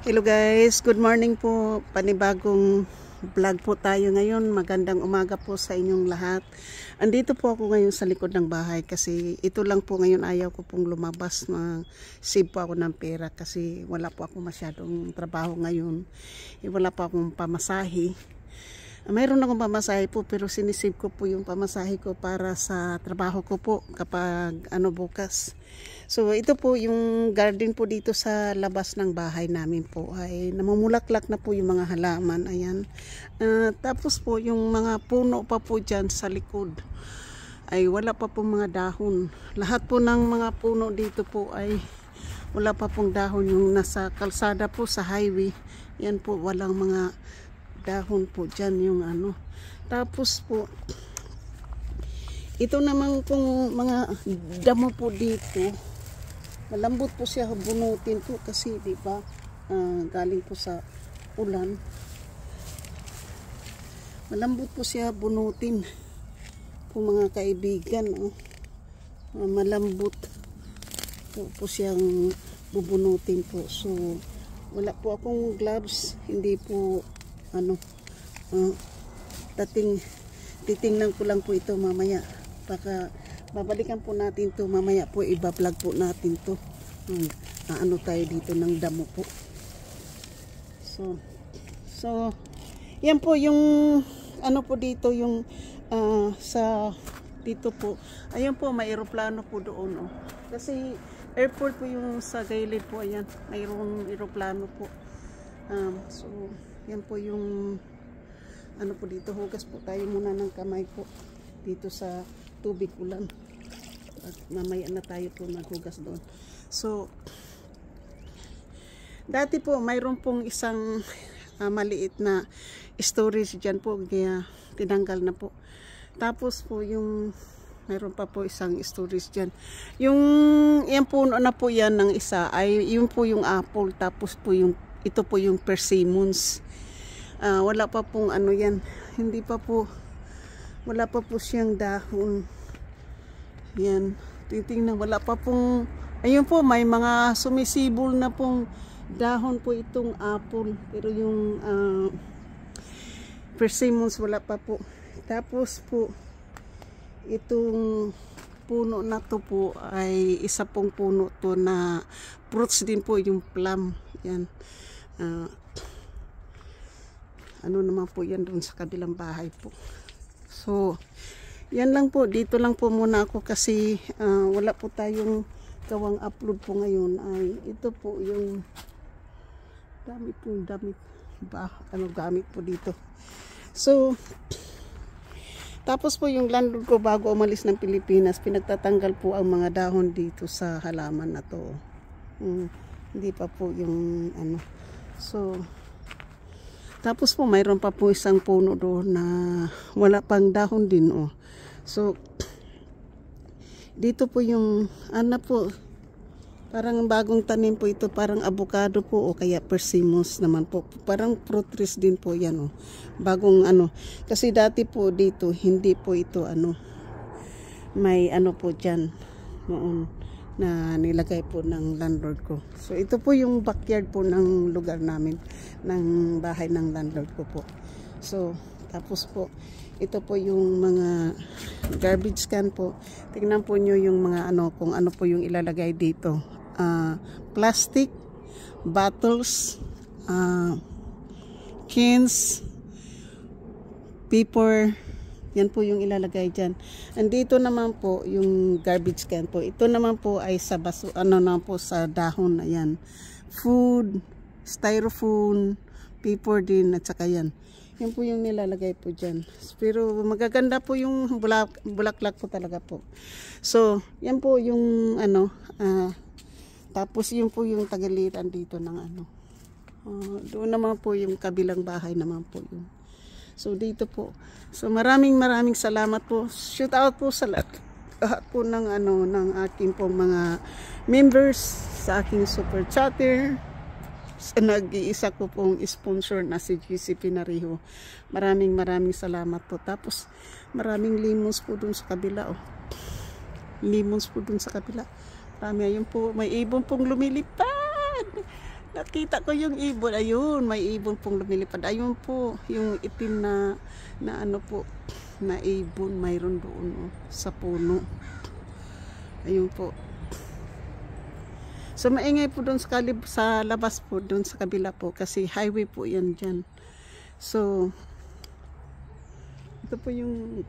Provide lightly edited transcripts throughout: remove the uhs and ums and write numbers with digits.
Hello guys, good morning po. Panibagong vlog po tayo ngayon. Magandang umaga po sa inyong lahat. Andito po ako ngayon sa likod ng bahay kasi ito lang po ngayon ayaw ko pong lumabas na save po ako ng pera kasi wala po ako masyadong trabaho ngayon. Wala po akong pamasahe. Mayroon akong pamasahe po pero sinisave ko po yung pamasahe ko para sa trabaho ko po kapag bukas. So ito po yung garden po dito sa labas ng bahay namin po ay namumulaklak na po yung mga halaman. Ayan. Tapos po yung mga puno pa po dyan sa likod ay wala pa po mga dahon. Lahat po ng mga puno dito po ay wala pa pong dahon. Yung nasa kalsada po sa highway, yan po walang mga dahon po dyan yung Tapos po ito naman pong mga damo po dito, malambot po siya bunutin po kasi di ba galing po sa ulan. Malambot po siya bunutin po mga kaibigan. Malambot po siyang bubunutin po. So wala po akong gloves, hindi po titingnan ko lang po ito mamaya. Baka babalikan po natin to mamaya po, iba-vlog po natin to. Tayo dito ng damo po. So yan po yung po dito yung sa dito po. Ayun po, may eroplano po doon. Kasi airport po yung sa gilid po. Ayan, mayroong eroplano po. So yan po yung po dito. Hugas po tayo muna ng kamay po dito sa tubig ulan at mamaya na tayo po maghugas doon. So dati po mayroon pong isang maliit na storage dyan po, kaya tinanggal na po. Tapos po yung mayroon pa po isang storage dyan. Yan puno na po yan ng isa ay yun po yung apple. Tapos po ito po yung persimmons. Wala pa pong yan, hindi pa po, wala pa po siyang dahon. Yan, titingnan, wala pa pong, ayun po, may mga sumisibol na pong dahon po itong apple, pero yung persimmons wala pa po. Tapos po itong puno na to po ay isa pong puno to na fruits din po, yung plum. Yan, naman po yan doon sa kabilang bahay po. So yan lang po, dito lang po muna ako kasi wala po tayong gawang upload po ngayon. Ay ito po yung damit gamit po dito. So tapos po yung landlord ko bago umalis ng Pilipinas, pinagtatanggal po ang mga dahon dito sa halaman na to. Hindi pa po yung So tapos po mayroon pa po isang puno doon na wala pang dahon din. So dito po yung po, parang bagong tanim po ito, parang avocado po o kaya persimmons naman po. Parang fruit trees din po yan. Bagong kasi dati po dito hindi po ito may po dyan noon na nilagay po ng landlord ko. So ito po yung backyard po ng lugar namin, ng bahay ng landlord ko po. So tapos po ito po yung mga garbage can po. Tingnan po nyo yung mga kung ano po yung ilalagay dito. Plastic, bottles, cans, paper. Yan po yung ilalagay dyan. Andito naman po yung garbage can po. Ito naman po ay sa baso, naman po sa dahon na yan. Food, styrofoam, paper din at saka yan. Yan po yung nilalagay po dyan. Pero magaganda po yung bulaklak po talaga po. So yan po yung tapos yun po yung tagaliran dito ng doon naman po yung kabilang bahay naman po yun. So dito po. So maraming salamat po. Shout out po sa lahat po ng ng aking pong mga members sa aking super chatter. Nag-iisa ko pong sponsor na si GC Pinariho. Maraming salamat po. Tapos maraming lemons po dun sa kabila. Lemons po dun sa kabila. Marami, ayun po, may ibon pong lumilipad. Nakita ko yung ibon. Ayun, may ibon pong lumilipad. Ayun po, yung itim na ano po, na ibon. Mayroon doon sa puno. Ayun po. So, maingay po doon sa labas po, doon sa kabila po. Kasi highway po yan dyan. So, ito po yung,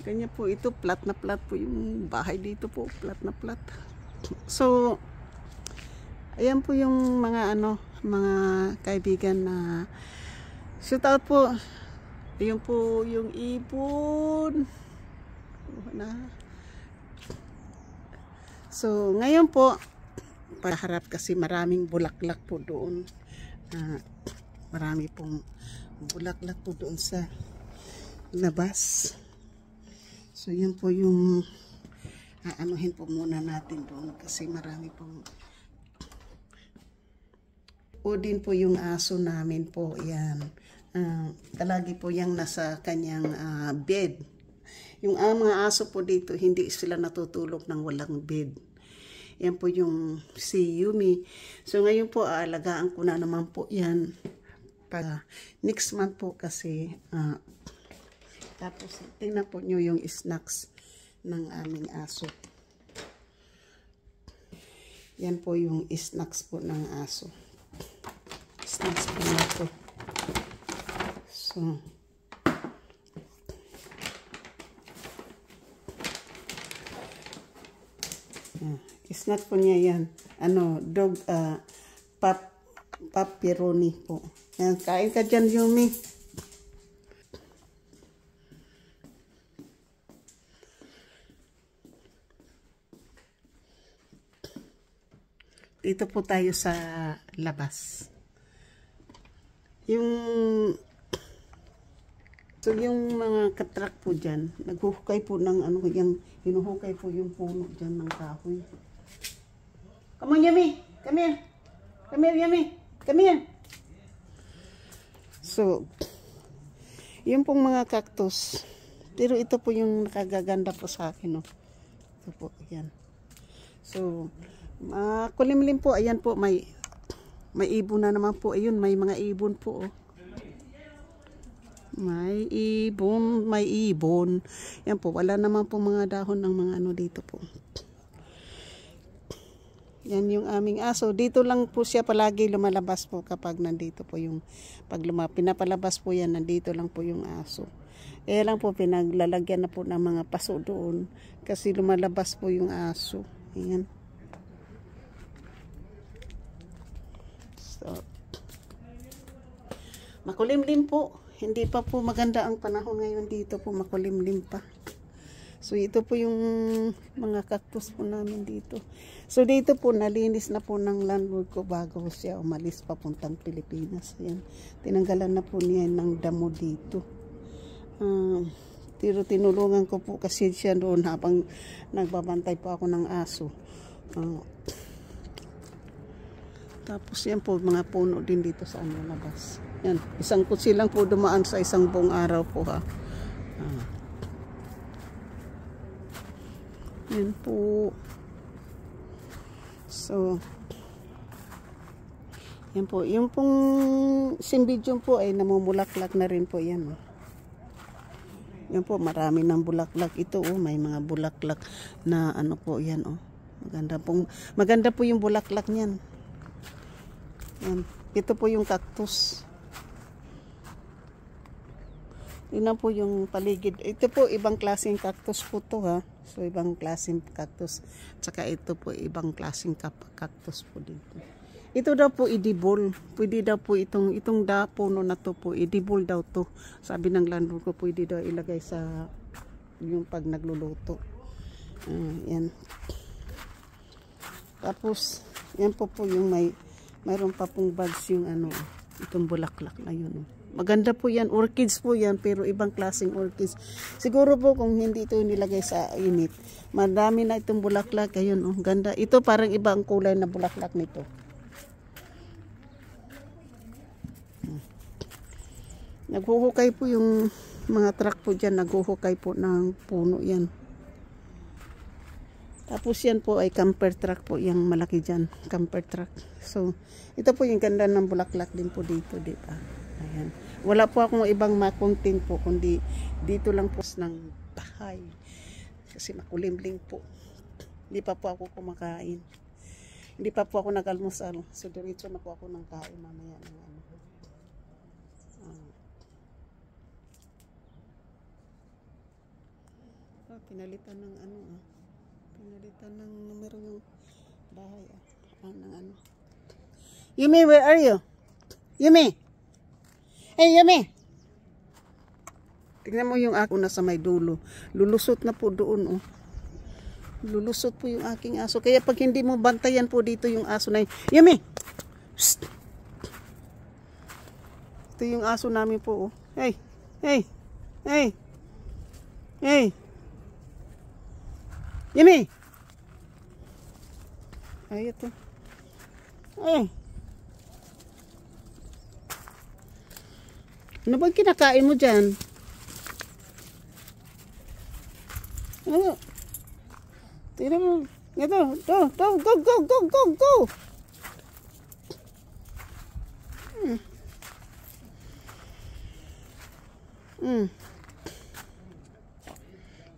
ganyan po, ito, plat na plat po yung bahay dito po. Plat na plat. So, ayan po yung mga mga kaibigan na shout out po. Ayun po yung ibon. So, ngayon po, paharap kasi maraming bulaklak po doon. Marami pong bulaklak po doon sa labas. So, yun po yung aanuhin po muna natin doon kasi marami pong o din po yung aso namin po, yan. Talagi po yung nasa kanyang bed. Yung mga aso po dito, hindi sila natutulog ng walang bed. Yan po yung si Yumi. So ngayon po, aalagaan ko na naman po yan. Next month po kasi, tapos tingnan po nyo yung snacks ng aming aso. Yan po yung snacks po ng aso. Snacks po na po. So, snack po niya yan. Dog, pepperoni po. Yan, kain ka dyan, Yumi. Dito po tayo sa labas. Yung mga katrak po dyan, naghuhukay po ng hinuhukay po yung puno dyan ng kahoy. Come on, Yummy! Come here! Come here, Yummy! Come here! So, yung pong mga cactus, pero ito po yung nakagaganda po sa akin, no? Ito po, yan. So, kulimlim po, ayan po, may ibon na naman po. Ayun, may mga ibon po. May ibon. Yan po, wala naman po mga dahon ng mga dito po. Yan yung aming aso. Dito lang po siya palagi lumalabas po kapag nandito po yung, pinapalabas po yan, nandito lang po yung aso. Kaya lang po, pinaglalagyan na po ng mga paso doon kasi lumalabas po yung aso. Ayan. So, makulimlim po. Hindi pa po maganda ang panahon ngayon dito po. Makulimlim pa. So, ito po yung mga cactus po namin dito. So, dito po nalinis na po ng landlord ko bago siya umalis papuntang Pilipinas. Ayan. Tinanggalan na po niya ng damo dito. Tinulungan ko po kasi siya doon habang nagbabantay po ako ng aso. Tapos yan po, mga puno din dito sa labas. Yan, isang kutsi lang po dumaan sa isang buong araw po ha. Yan po. So, yan po. Yung pong simbidyong po ay namumulaklak na rin po yan. Yan po, marami ng bulaklak ito. May mga bulaklak na po yan. Maganda po yung bulaklak niyan. Yan. Ito po yung cactus. Tingnan po yung paligid. Ito po ibang klaseng cactus po to ha. So ibang klaseng cactus. Tsaka ito po ibang klaseng cactus po dito. Ito daw po edible. Pwede daw po itong puno na to po edible daw to. Sabi ng landlord ko pwede daw ilagay sa yung pag nagluluto. Yan. Tapos yan po yung mayroon pa pong buds yung itong bulaklak na yun. Maganda po yan. Orchids po yan, pero ibang klaseng orchids. Siguro po kung hindi ito nilagay sa init, madami na itong bulaklak. Ayun, ganda. Ito parang iba ang kulay na bulaklak nito. Naghuhukay po yung mga truck po dyan. Naghuhukay po ng puno yan. Tapos yan po ay camper truck po, yung malaki dyan, camper truck. So, ito po yung ganda ng bulaklak din po dito, di ba? Ayan. Wala po akong ibang makontent po, kundi dito lang po ng bahay. Kasi makulimlim po. Hindi pa po ako kumakain. Hindi pa po ako nag-almusal. So, diretso na po ako ng kain mamaya ng ano. Pinalitan ng ano pinalitan ng numero yung bahay ng ano. Yumi, where are you? Yumi! Hey, Yumi! Tingnan mo yung ako na sa may dulo. Lulusot na po doon, oh. Lulusot po yung aking aso. Kaya pag hindi mo bantayan po dito yung aso na yun. Yumi! Psst! Ito yung aso namin po, oh. Hey! Hey! Hey! Hey! Yumi! Ay, ito. Ay! Ano bang kinakain mo dyan? Ano? Tignan mo. Ito. Go, go, go, go, go, go!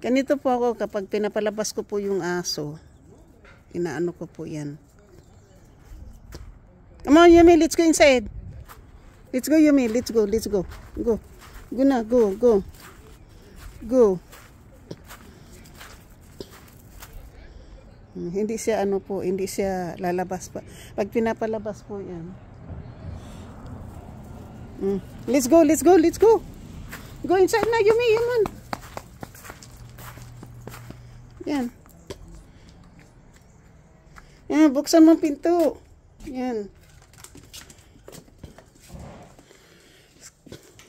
Ganito po ako kapag pinapalabas ko po yung aso. Inaano ko po yan. Come on, Yumi, let's go inside. Let's go, Yumi, let's go, let's go. Go. Go na, go, go. Go. Hindi siya ano po, hindi siya lalabas pa. Pag pinapalabas po yan. Let's go, let's go, let's go. Go inside na, Yumi, yaman. Yan. Yan, buksan mo ang pinto. Yan.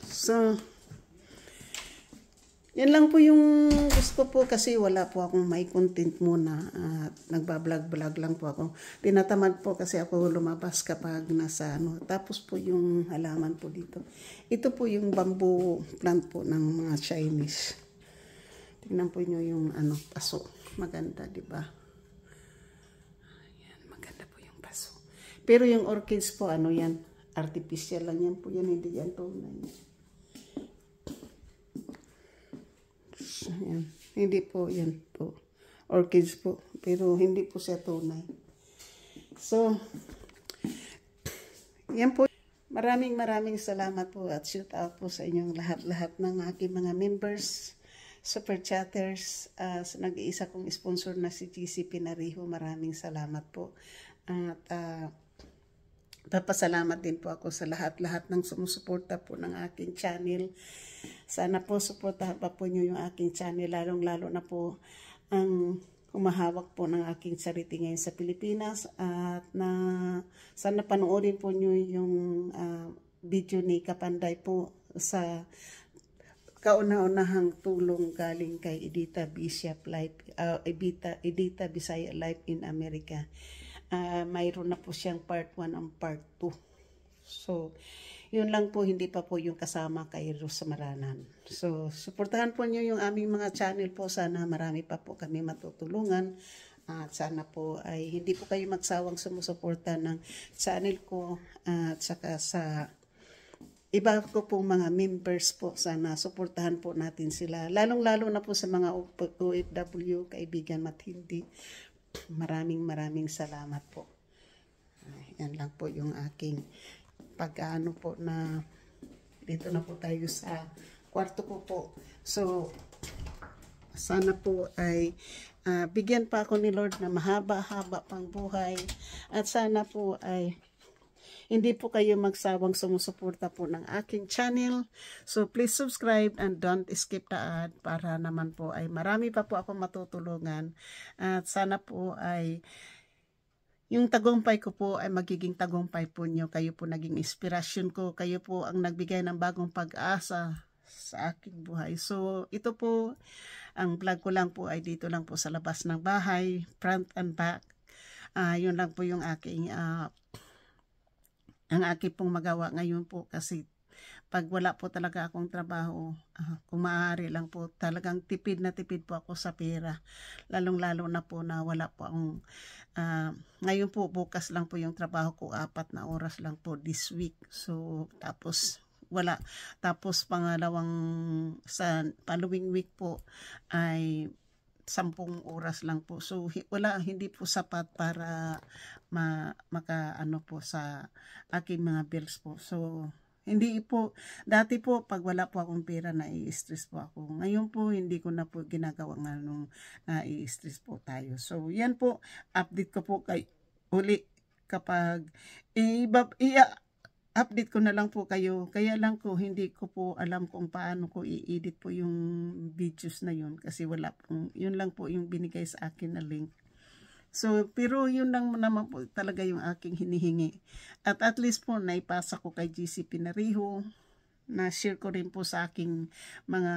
So, yan lang po yung gusto po kasi wala po akong may content muna at nagbablog-vlog lang po ako. Tinatamad po kasi ako lumabas kapag nasa ano. Tapos po yung halaman po dito. Ito po yung bamboo plant po ng mga Chinese. Tingnan po nyo yung ano, paso. Maganda, di ba? Ayan, maganda po yung paso. Pero yung orchids po, ano yan, artificial lang yan po yan, hindi yan tunay. Ayan, hindi po yan po. Orchids po, pero hindi po siya tunay. So, yan po. Maraming salamat po at shout out po sa inyong lahat-lahat ng aking mga members. Super chatters, nag-iisa kong sponsor na si GC Pinariho. Maraming salamat po. At papasalamat din po ako sa lahat-lahat ng sumusuporta po ng aking channel. Sana po suportahan pa po nyo yung aking channel, lalong-lalo na po ang humahawak po ng aking sarili ngayon sa Pilipinas. At sana panoorin po nyo yung video ni Kapanday po sa kauna-unahang tulong galing kay Edita Bishop Life, Edita Bisaya Life in America. Mayroon na po siyang part 1 and part 2. So, yun lang po, hindi pa po yung kasama kay Rosa Maranan. So, suportahan po niyo yung aming mga channel po. Sana marami pa po kami matutulungan. At sana po ay hindi po kayo magsawang sumusuporta ng channel ko at saka sa iba ko pong mga members po. Sana suportahan po natin sila. Lalong-lalo na po sa mga OFW, kaibigan matindi. Maraming salamat po. Yan lang po yung aking pag-ano po na dito na po tayo sa kwarto ko po. So, sana po ay bigyan pa ako ni Lord na mahaba-haba pang buhay. At sana po ay hindi po kayo magsawang sumusuporta po ng aking channel. So, please subscribe and don't skip the ad para naman po ay marami pa po ako matutulungan. At sana po ay yung tagumpay ko po ay magiging tagumpay po nyo. Kayo po naging inspirasyon ko. Kayo po ang nagbigay ng bagong pag-asa sa aking buhay. So, ito po, ang vlog ko lang po ay dito lang po sa labas ng bahay, front and back. Yun lang po yung aking ang aking pong magawa ngayon po kasi pag wala po talaga akong trabaho, kung maaari lang po, talagang tipid na tipid po ako sa pera. Lalong-lalo na po na wala po akong, ngayon po, bukas lang po yung trabaho ko, 4 na oras lang po this week. So, tapos wala. Tapos pangalawang, sa following week po, ay 10 oras lang po. So, hindi po sapat para maka po sa aking mga bills po. So, hindi po, dati po pag wala po akong pera nai-stress po ako. Ngayon po hindi ko na po ginagawa nga nung nai-stress po tayo. So, yan po, update ko po kay uli kapag update ko na lang po kayo. Kaya lang ko, hindi ko po alam kung paano ko i-edit po yung videos na yun. Kasi wala po, yun lang po yung binigay sa akin na link. So, pero yun lang naman po talaga yung aking hinihingi. At least po, naipasa ko kay GC Pinariho. Na-share ko rin po sa aking mga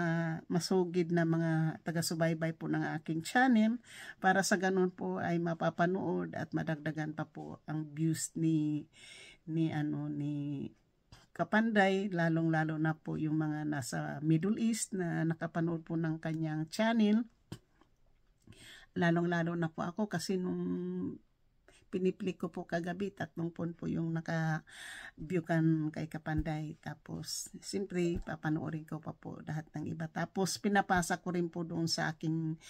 masugid na mga taga-subaybay po ng aking channel. Para sa ganun po ay mapapanood at madagdagan pa po ang views ni Kapanday, lalong-lalo na po yung mga nasa Middle East na nakapanood po ng kanyang channel. Lalong-lalo na po ako kasi nung piniplik ko po kagabi, 3 po yung naka-view kan kay Kapanday. Tapos, siyempre, papanoorin ko pa po lahat ng iba. Tapos, pinapasa ko rin po doon sa aking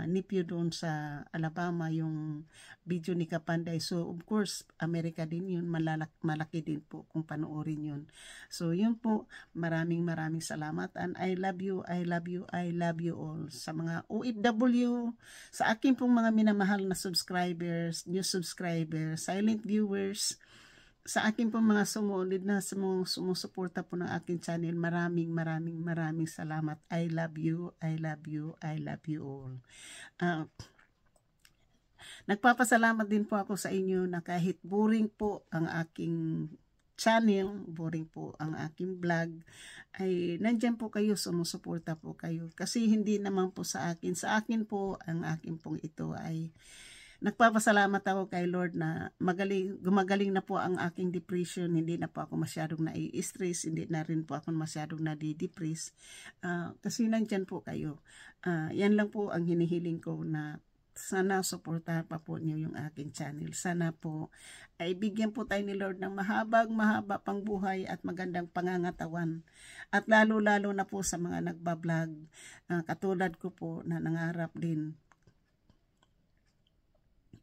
nephew doon sa Alabama, yung video ni Kapanday. So, of course, Amerika din yun. Malaki din po kung panoorin yun. So, yun po. Maraming salamat. And I love you, I love you, I love you all. Sa mga OFW, sa aking pong mga minamahal na subscribers, new subscribers, silent viewers, sa akin po mga sumulit na sumusuporta po ng aking channel, maraming salamat. I love you, I love you, I love you all. Nagpapasalamat din po ako sa inyo na kahit boring po ang aking channel, boring po ang aking vlog, ay nandyan po kayo, sumusuporta po kayo. Kasi hindi naman po sa akin po, ang akin pong ito ay nagpapasalamat ako kay Lord na gumagaling na po ang aking depression. Hindi na po ako masyadong nai-stress, hindi na rin po ako masyadong nadi-depress. Kasi nandyan po kayo. Yan lang po ang hinihiling ko, na sana suportahan pa po niyo yung aking channel. Sana po ay bigyan po tayo ni Lord ng mahaba pang buhay at magandang pangangatawan. At lalo na po sa mga nagbablog, katulad ko po na nangarap din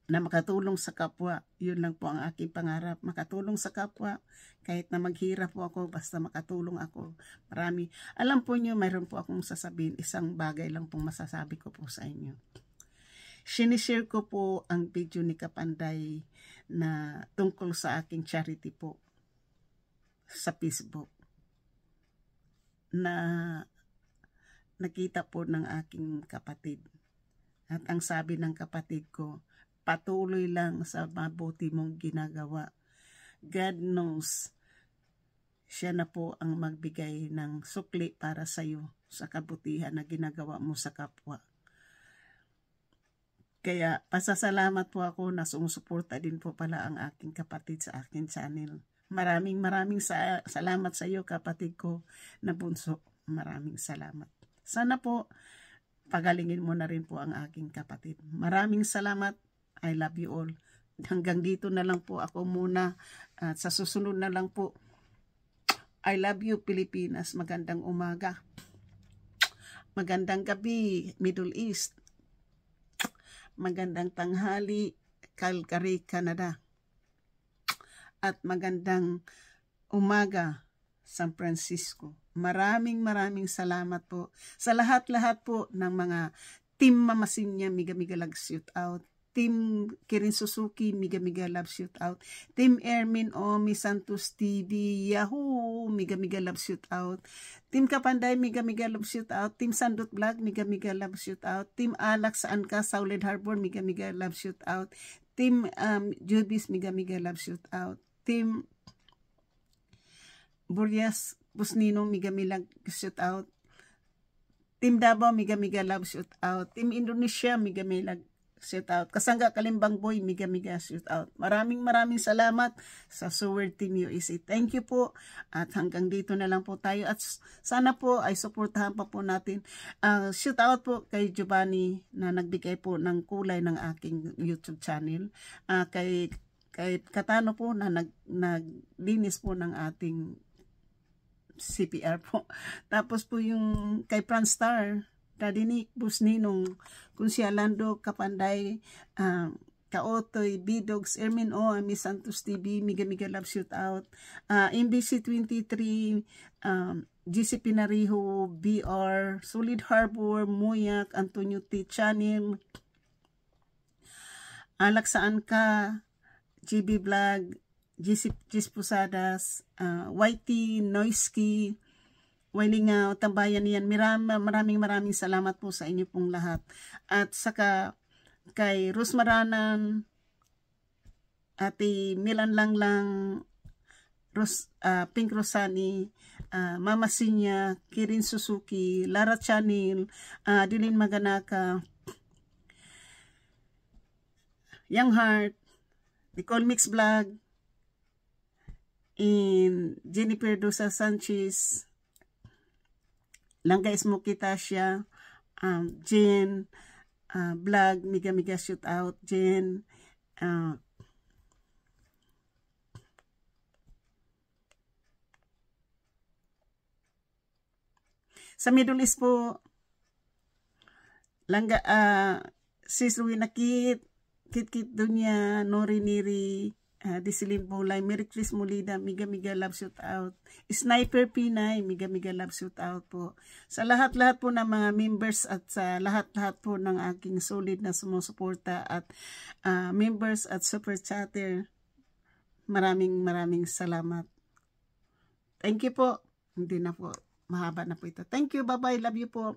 na makatulong sa kapwa. Yun lang po ang aking pangarap, makatulong sa kapwa. Kahit na maghirap po ako, basta makatulong ako. Marami. Alam po nyo, mayroon po akong sasabihin, isang bagay lang pong masasabi ko po sa inyo. Sinishare ko po ang video ni Kapanday na tungkol sa aking charity po sa Facebook, na nakita po ng aking kapatid. At ang sabi ng kapatid ko, patuloy lang sa mabuti mong ginagawa. God knows, siya na po ang magbigay ng sukli para sa iyo sa kabutihan na ginagawa mo sa kapwa. Kaya pasasalamat po ako na sumusuporta din po pala ang aking kapatid sa aking channel. Maraming salamat sa iyo, kapatid ko na bunso. Maraming salamat. Sana po pagalingin mo na rin po ang aking kapatid. Maraming salamat. I love you all. Hanggang dito na lang po ako muna. At sa susunod na lang po. I love you, Pilipinas. Magandang umaga. Magandang gabi, Middle East. Magandang tanghali, Calgary, Canada. At magandang umaga, San Francisco. Maraming salamat po sa lahat po ng mga Team Mama Sinya, miga love shoot out. Team Kirin Suzuki, miga love shoot out. Team Ermin Omi Santos TV, Yahoo, miga love shoot out. Team Kapanday, miga love shoot out. Team Sandot Vlog, miga love shoot out. Team Alex Anka, Saulid Harbor, miga love shoot out. Team Jubis, miga love shoot out. Team Burias Busnino, miga love shoot out. Team Davao, miga love shoot out. Team Indonesia, miga shout out. Kasangga Kalimbang Boy, miga shout out. Maraming salamat sa Sword Team USA. Thank you po. At hanggang dito na lang po tayo. At sana po ay suportahan pa po natin. Shout out po kay Giovanni na nagbigay po ng kulay ng aking YouTube channel. Kay Katano po na naglinis po ng ating CPR po. Tapos po yung kay Franstar, Radinik, Busninong, Kunsyalando, Kapanday, Kaotoy, Bidogs, Ermin O, Miss Santos TV, miga love shoot out, MBC 23, GC Pinariho, BR, Solid Harbor, Muyak, Antonio T. Channel, Alaksaan Ka, GB Vlog, GC Posadas, YT, Noisky, Wailingaw, Tambayan yan. Maraming salamat po sa inyo pong lahat. At saka kay Rosmaranan, Ate Milan Langlang, Pink Rosani, Mama Sinya, Kirin Suzuki, Lara Chanil, Dilin Maganaka, Young Heart, Nicole Mix Vlog, in Jennifer Dosa Sanchez, Langga Smoky Tasha, Jen, Vlog, miga shoot out, Jen, sa Middle East po, Langga, Sis Ruina Kit Dunya, Nori Niri, Disilim Bulay, Merry Chris Molida, miga love shoot out. Sniper Pinay, miga love shoot out po. Sa lahat-lahat po ng mga members at sa lahat-lahat po ng aking solid na sumusuporta at members at super chatter, maraming salamat. Thank you po. Hindi na po, mahaba na po ito. Thank you, bye-bye, love you po.